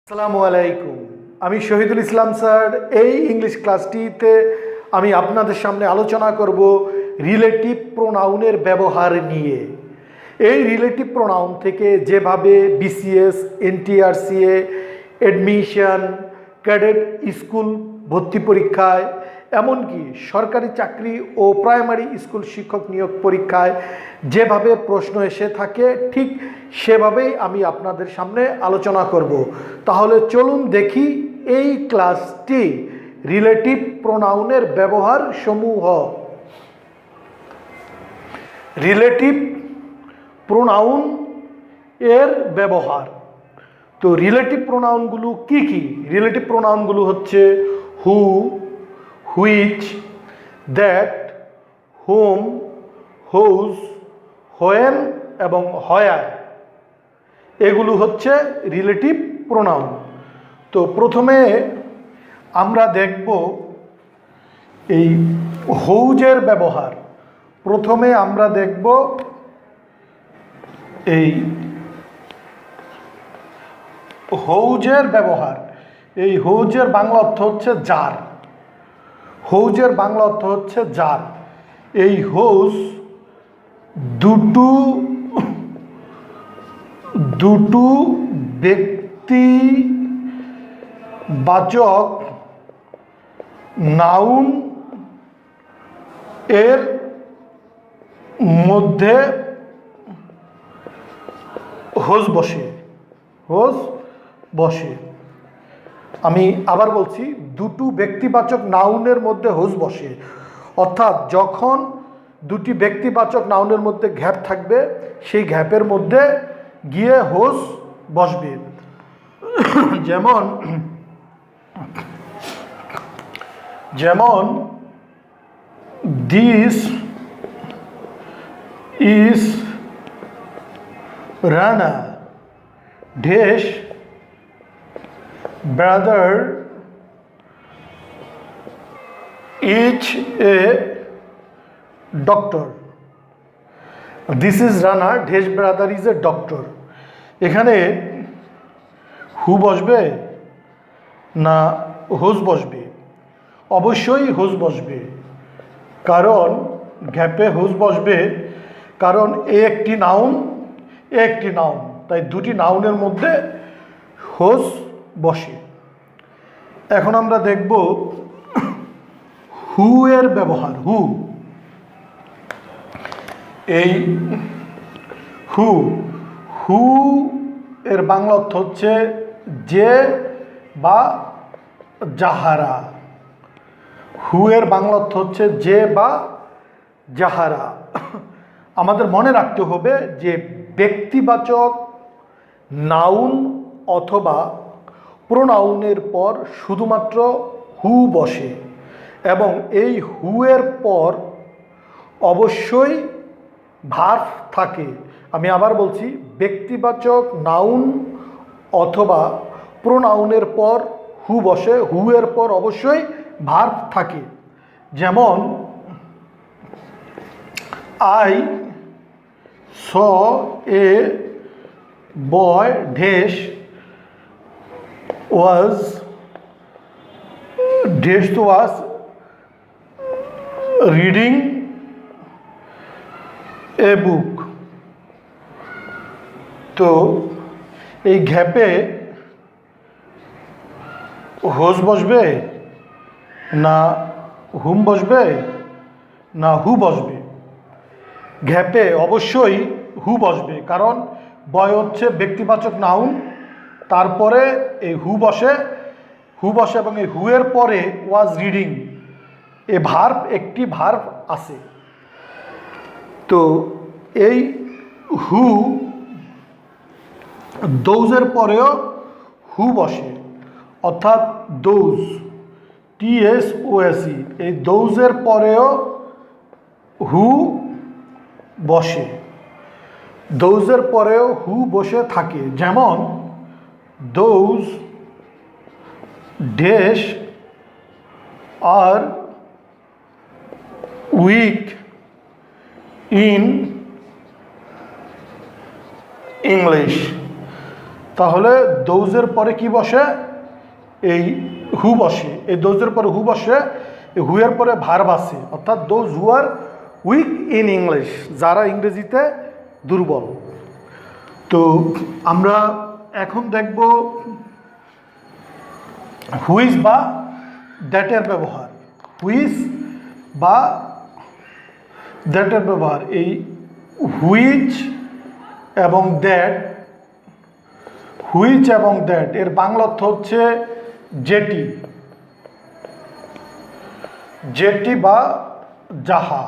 আসসালামু আলাইকুম। আমি শহীদুল ইসলাম স্যার। এই ইংলিশ ক্লাসটিতে আমি আপনাদের সামনে আলোচনা করব রিলেটিভ প্রোনাউনের ব্যবহার নিয়ে। এই রিলেটিভ প্রোনাউন থেকে যেভাবে BCS, NTRCA, admission, cadet school ভর্তি পরীক্ষায়, এমনকি সরকারি চাকরি ও প্রাইমারি স্কুল শিক্ষক নিয়োগ পরীক্ষায় যেভাবে প্রশ্ন এসে থাকে, ঠিক সেভাবেই আমি আপনাদের সামনে আলোচনা করব। তাহলে চলুন দেখি এই ক্লাসটি রিলেটিভ প্রোনাউনের ব্যবহার সমূহ। রিলেটিভ প্রোনাউন এর ব্যবহার। তো রিলেটিভ প্রোনাউনগুলো কি কি? রিলেটিভ প্রোনাউনগুলো হচ্ছে who, which, that, whom, whose, when এবং হয়ার। এগুলো হচ্ছে রিলেটিভ প্রোনাউন। তো প্রথমে আমরা দেখব এই হৌজের ব্যবহার। প্রথমে আমরা দেখব এই হৌজের ব্যবহার। এই হৌজের বাংলা অর্থ হচ্ছে যার। হৌজের বাংলা অর্থ হচ্ছে যার। এই হৌজ দুটো ব্যক্তিবাচক নাউন এর মধ্যে হোজ বসে। আমি আবার বলছি, দুটো ব্যক্তিবাচক নাউনের মধ্যে হোজ বসে। অর্থাৎ যখন দুটি ব্যক্তিবাচক নাউনের মধ্যে গ্যাপ থাকবে, সেই গ্যাপের মধ্যে গিয়ে হোজ বসবে। যেমন this is Rana dash brother is a doctor. This is Rana dash brother is a doctor. এখানে হু বসবে না হোজ বসবে? অবশ্যই হোজ বসবে, কারণ গ্যাপে হোজ বসবে, কারণ এ একটি নাউন, তাই দুটি নাউনের মধ্যে হোজ বসে। এখন আমরা দেখব হু এর ব্যবহার। এই হু এর বাংলা অর্থ হচ্ছে যে বা যাহারা। হু এর বাংলা অর্থ হচ্ছে যে বা যাহারা। আমাদের মনে রাখতে হবে যে ব্যক্তিবাচক নাউন অথবা প্রোনাউনের পর শুধুমাত্র হু বসে, এবং এই হু এর পর অবশ্যই ভার্ব থাকে। আমি আবার বলছি, ব্যক্তিবাচক নাউন অথবা প্রোনাউনের পর হু বসে, হু এর পর অবশ্যই ভার্ব থাকে। যেমন I saw a boy dash was reading a book. তো এই গ্যাপে হোজ বসবে না হুম বসবে না হু বসবে? গ্যাপে অবশ্যই হু বসবে, কারণ বয় হচ্ছে ব্যক্তিবাচক নাউন, তারপরে এই হু বসে এবং এই হু এর পরে ওয়াজ রিডিং এ ভার্ব, একটি ভার্ব আছে। তো এই হু দৌজের পরেও হু বসে, অর্থাৎ দৌজ, TSOSE, এই দৌজের পরেও হু বসে। দৌজের পরেও হু বসে থাকে। যেমন those dash are weak in English. তাহলে দোজের পরে কি বসে? এই হু বসে। এই দোজের পরে হু বসে, এই হুয়ের পরে ভার্ব আসে, অর্থাৎ those who are weak in English, যারা ইংরেজিতে দুর্বল। তো আমরা এখন দেখব হুইজ বা দ্যাটের ব্যবহার। হুইজ বা দ্যাটের ব্যবহার, এই হুইচ এবং দ্যাট, হুইচ এবং দ্যাট এর বাংলা অর্থ হচ্ছে যেটি, যেটি বা যাহা।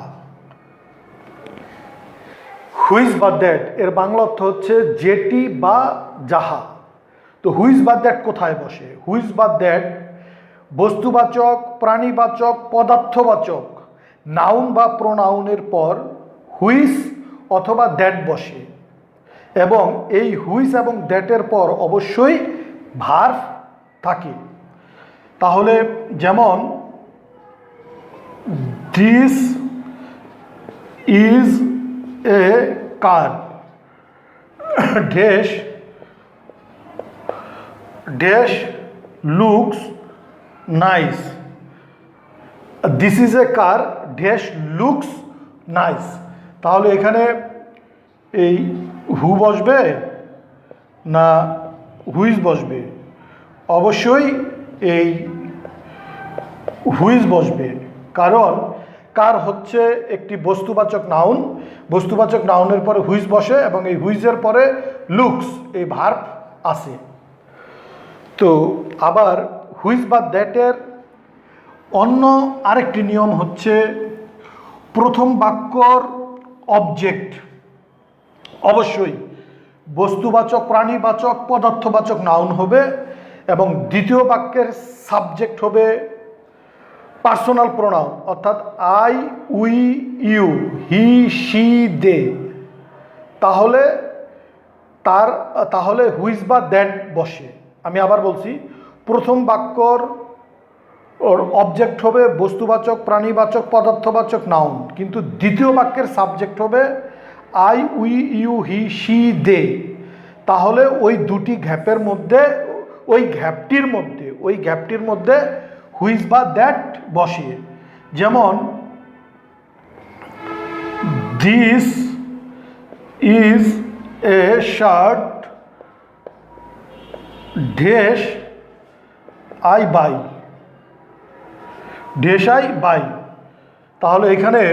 হুইজ বা দ্যাট এর বাংলা অর্থ হচ্ছে যেটি বা যাহা। তো হুইজ বা দ্যাট কোথায় বসে? হুইজ বা দ্যাট বস্তুবাচক, প্রাণীবাচক, পদার্থবাচক নাউন বা প্রোনাউনের পর হুইজ অথবা দ্যাট বসে, এবং এই হুইজ এবং দ্যাটের পর অবশ্যই ভার্ব থাকে। তাহলে যেমন this is A car, dash dash looks nice. This is A car dash looks nice. তাহলে এখানে এই হু বসবে না হুইজ বসবে? অবশ্যই এই হুইজ বসবে, কারণ কার হচ্ছে একটি বস্তুবাচক নাউন। বস্তুবাচক নাউনের পরে হুইজ বসে এবং এই হুইজের পরে লুকস এই ভার্ব আসে। তো আবার হুইজ বা দ্যাটের অন্য আরেকটি নিয়ম হচ্ছে প্রথম বাক্যর অবজেক্ট অবশ্যই বস্তুবাচক, প্রাণীবাচক, পদার্থবাচক নাউন হবে, এবং দ্বিতীয় বাক্যের সাবজেক্ট হবে পার্সোনাল প্রোনাউন, অর্থাৎ I, we, you, he, she, they. তাহলে হুইজ বা দ্যাট বসে। আমি আবার বলছি, প্রথম বাক্যর অবজেক্ট হবে বস্তুবাচক, প্রাণীবাচক, পদার্থবাচক নাউন, কিন্তু দ্বিতীয় বাক্যের সাবজেক্ট হবে I, we, you, he, she, they. তাহলে ওই দুটি গ্যাপের মধ্যে, ওই গ্যাপটির মধ্যে হুইজ বা দ্যাট বসে। যেমন this is a shirt dash I buy, dash I buy. তাহলে এখানে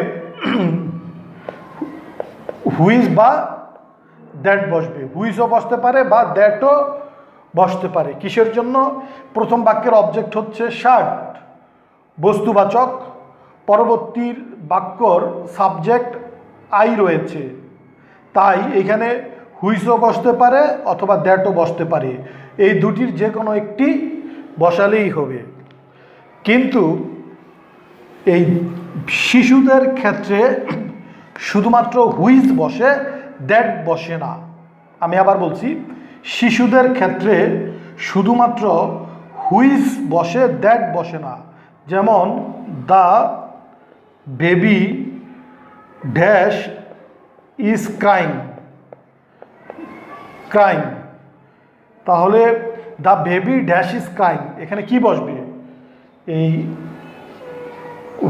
হুইজ বা দ্যাট বসবে, হুইজও বসতে পারে বা দ্যাটও বসতে পারে। কিসের জন্য? প্রথম বাক্যের অবজেক্ট হচ্ছে শার্ট, বস্তুবাচক, পরবর্তীর বাক্যর সাবজেক্ট আই রয়েছে, তাই এখানে হুইজও বসতে পারে অথবা দ্যাটও বসতে পারে। এই দুটির যে কোনো একটি বসালেই হবে। কিন্তু এই শিশুদের ক্ষেত্রে শুধুমাত্র হুইজ বসে, দ্যাট বসে না। আমি আবার বলছি, শিশুদের ক্ষেত্রে শুধুমাত্র হুইজ বসে, দ্যাট বসে না। যেমন the baby dash is crying, crying. তাহলে the baby dash is crying, এখানে কি বসবে? এই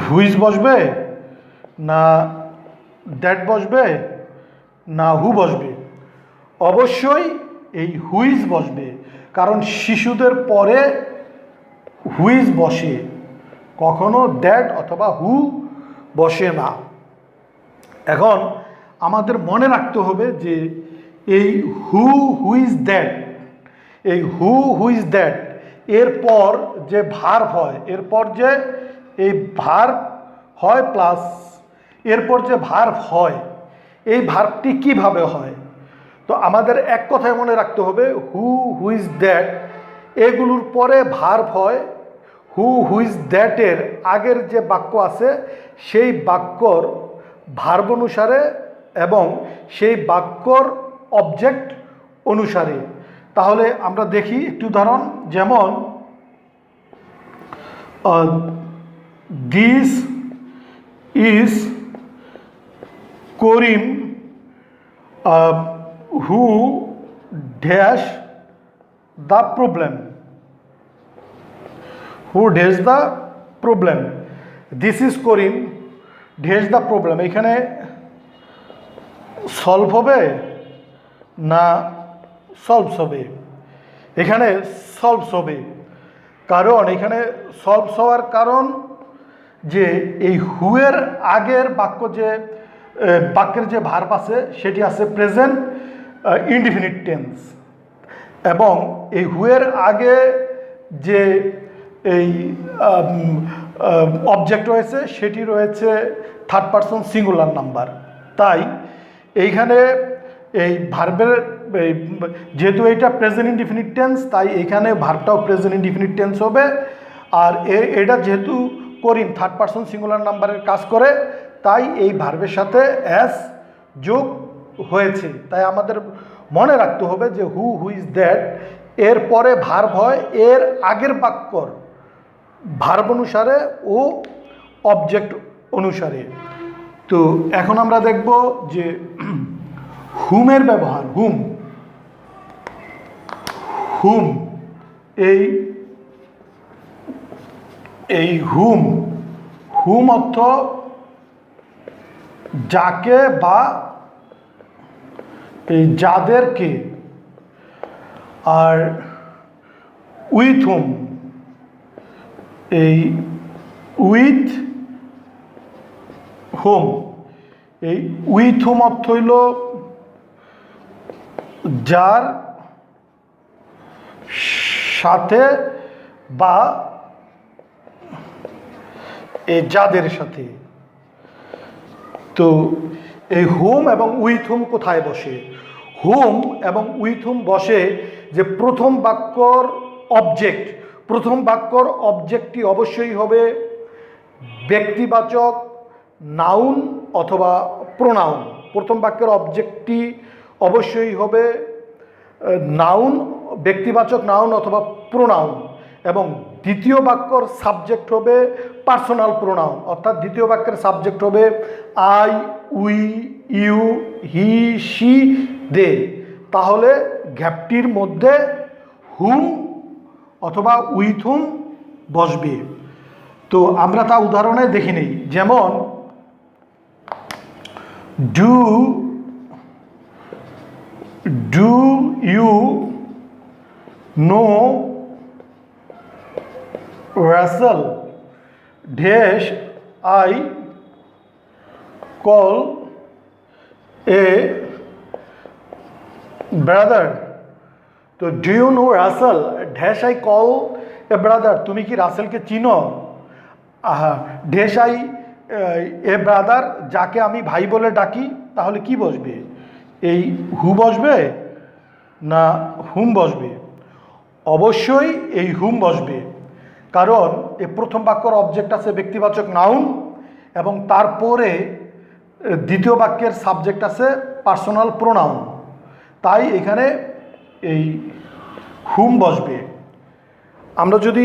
হুইজ বসবে না দ্যাট বসবে না হু বসবে? অবশ্যই এই হুইজ বসবে, কারণ শিশুদের পরে হুইজ বসে, কখনো দ্যাট অথবা হু বসে না। এখন আমাদের মনে রাখতে হবে যে এই হুইজ দ্যাট, এই হুইজ দ্যাট এরপর যে ভার্ব হয়, এরপর যে এই ভার্ব হয় প্লাস এরপর যে ভার্ব হয়, এই ভার্বটি কিভাবে হয়? তো আমাদের এক কথায় মনে রাখতে হবে, হুইজ দ্যাট এগুলোর পরে ভার্ব হয়, হুইজ দ্যাটের আগের যে বাক্য আছে সেই বাক্যর ভার্ব অনুসারে এবং সেই বাক্যর অবজেক্ট অনুসারে। তাহলে আমরা দেখি একটি উদাহরণ, যেমন this is Karim who dash the problem, who dash the problem, this is Karim dash the problem. এখানে সলভ হবে না সলভস হবে? এখানে সলভস হবে, কারণ এখানে সলভস হওয়ার কারণ যে এই হুয়ের আগের বাক্য যে বাক্যের যে ভার্ব আছে সেটি আছে প্রেজেন্ট ইনডিফিনিট টেন্স, এবং এই হুয়ের আগে যে এই অবজেক্ট রয়েছে সেটি রয়েছে থার্ড পারসন সিঙ্গুলার নাম্বার। তাই এইখানে এই ভার্বের যেহেতু এইটা প্রেজেন্ট ইনডিফিনিট টেন্স, তাই এখানে ভার্বটাও প্রেজেন্ট ইনডিফিনিট টেন্স হবে। আর এটা যেহেতু করিম থার্ড পারসন সিঙ্গুলার নাম্বারের কাজ করে, তাই এই ভার্বের সাথে অ্যাস যোগ হয়েছে। তাই আমাদের মনে রাখতে হবে যে হু ইজ দ্যাট এর পরে ভার্ব হয় এর আগের বাক্যর ভার্ব অনুসারে ও অবজেক্ট অনুসারে। তো এখন আমরা দেখব যে হুমের ব্যবহার। হুম এই হুম অর্থ যাকে বা এই যাদেরকে, আর উইথ হুম এই উইথ হুম, এই উইথ হুম অর্থ হইল যার সাথে বা এই যাদের সাথে। তো এই হুম এবং উইথ হুম কোথায় বসে? হুম এবং উইথ হুম বসে যে প্রথম বাক্যর অবজেক্ট, প্রথম বাক্যর অবজেক্টটি অবশ্যই হবে ব্যক্তিবাচক নাউন অথবা প্রোনাউন। প্রথম বাক্যের অবজেক্টটি অবশ্যই হবে নাউন, ব্যক্তিবাচক নাউন অথবা প্রোনাউন, এবং দ্বিতীয় বাক্যর সাবজেক্ট হবে পার্সোনাল প্রোনাউন, অর্থাৎ দ্বিতীয় বাক্যের সাবজেক্ট হবে I, we, you, he, she, they. তাহলে গ্যাপটির মধ্যে হুম অথবা উইথ হুম বসবে। তো আমরা তা উদাহরণে দেখে নেই, যেমন do you know Russell dash I call a brother. তো do you know Russell dash I call a brother, তুমি কি রাসেলকে চিনো? ড্যাশ আই এ ব্রাদার, যাকে আমি ভাই বলে ডাকি। তাহলে কি বসবে? এই হু বসবে না হুম বসবে? অবশ্যই এই হুম বসবে, কারণ এই প্রথম বাক্যর অবজেক্ট আছে ব্যক্তিবাচক নাউন, এবং তারপরে দ্বিতীয় বাক্যের সাবজেক্ট আছে পার্সোনাল প্রোনাউন। তাই এখানে এই হুম বসবে। আমরা যদি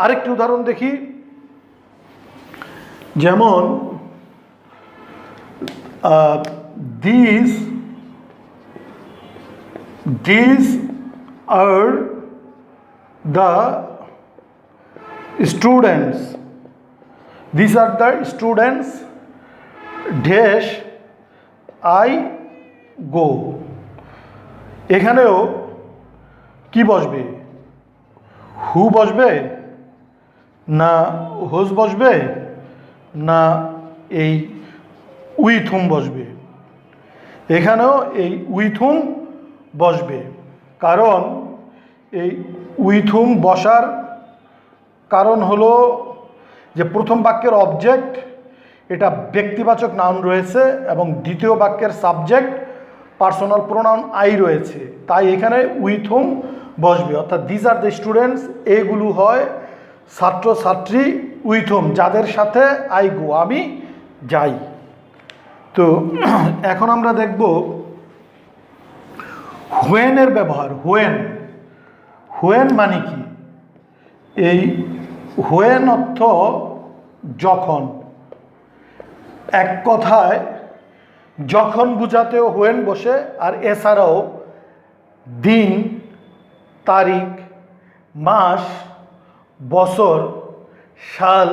আরেকটি উদাহরণ দেখি, যেমন these are the students, these are the students dash I go। এখানেও কি বসবে? হু বসবে না হোজ বসবে না এই উইথ হুম বসবে? এখানেও এই উইথ হুম বসবে, কারণ এই উইথ হুম বসার কারণ হলো যে প্রথম বাক্যের অবজেক্ট এটা ব্যক্তিবাচক নাউন রয়েছে এবং দ্বিতীয় বাক্যের সাবজেক্ট পার্সোনাল প্রোনাউন আই রয়েছে। তাই এখানে উইথ হুম বসবে, অর্থাৎ দিজ আর দ্য স্টুডেন্টস, এগুলো হয় ছাত্রছাত্রী, উইথ হুম যাদের সাথে আই গো আমি যাই। তো এখন আমরা দেখব হোয়েনের ব্যবহার। হোয়েন মানে কি? এই হোয়েন অর্থ যখন। এক কথায় যখন বুঝাতেও হোয়েন বসে, আর এছাড়াও দিন, তারিখ, মাস, বছর, সাল,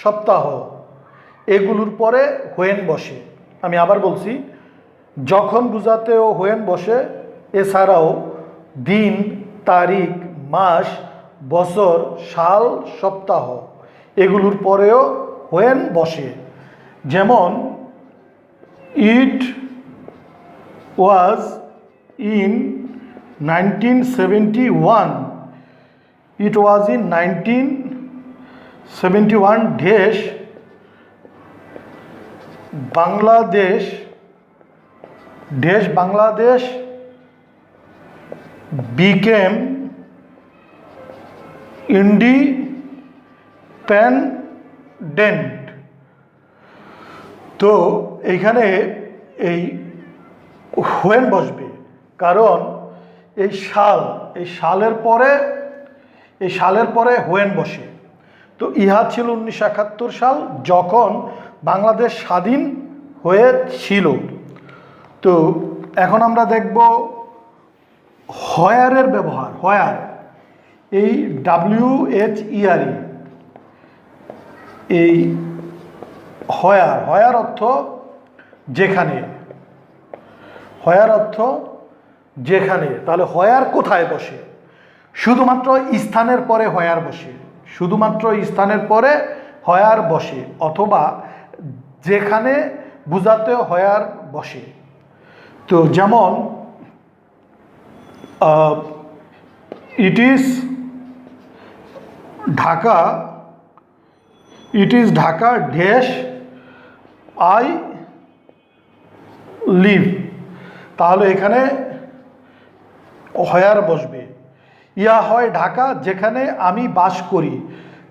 সপ্তাহ এগুলোর পরে হোয়েন বসে। আমি আবার বলছি, যখন বোঝাতেও হোয়েন বসে, এছাড়াও দিন, তারিখ, মাস, বছর, সাল, সপ্তাহ এগুলোর পরেও হোয়েন বসে। যেমন it was in 1971, it was in 1971 dash Bangladesh became independent। তো এইখানে এই হোয়েন বসবে, কারণ এই সালের পরে হোয়েন বসে। তো ইহা ছিল 1971 সাল, যখন বাংলাদেশ স্বাধীন হয়েছিল। তো এখন আমরা দেখব হোয়ারের ব্যবহার। হোয়ার, এই WHERE, এই হোয়ার অর্থ যেখানে। তাহলে হোয়ার কোথায় বসে? শুধুমাত্র স্থানের পরে হোয়ার বসে, অথবা যেখানে বুঝাতে হোয়ার বসে। তো যেমন it is Dhaka dash I live, তাহলে এখানে হোয়ার বসবে। ইয়া হয় ঢাকা, যেখানে আমি বাস করি,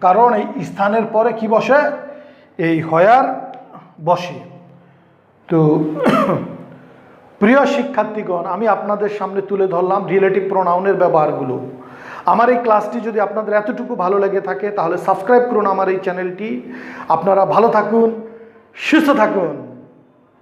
কারণ এই স্থানের পরে কি বসে? এই হোয়ার বসে। তো প্রিয় শিক্ষার্থীগণ, আমি আপনাদের সামনে তুলে ধরলাম রিলেটিভ প্রোনাউনের ব্যবহারগুলো। আমার এই ক্লাসটি যদি আপনাদের এতটুকু ভালো লেগে থাকে, তাহলে সাবস্ক্রাইব করুন আমার এই চ্যানেলটি। আপনারা ভালো থাকুন, সুস্থ থাকুন।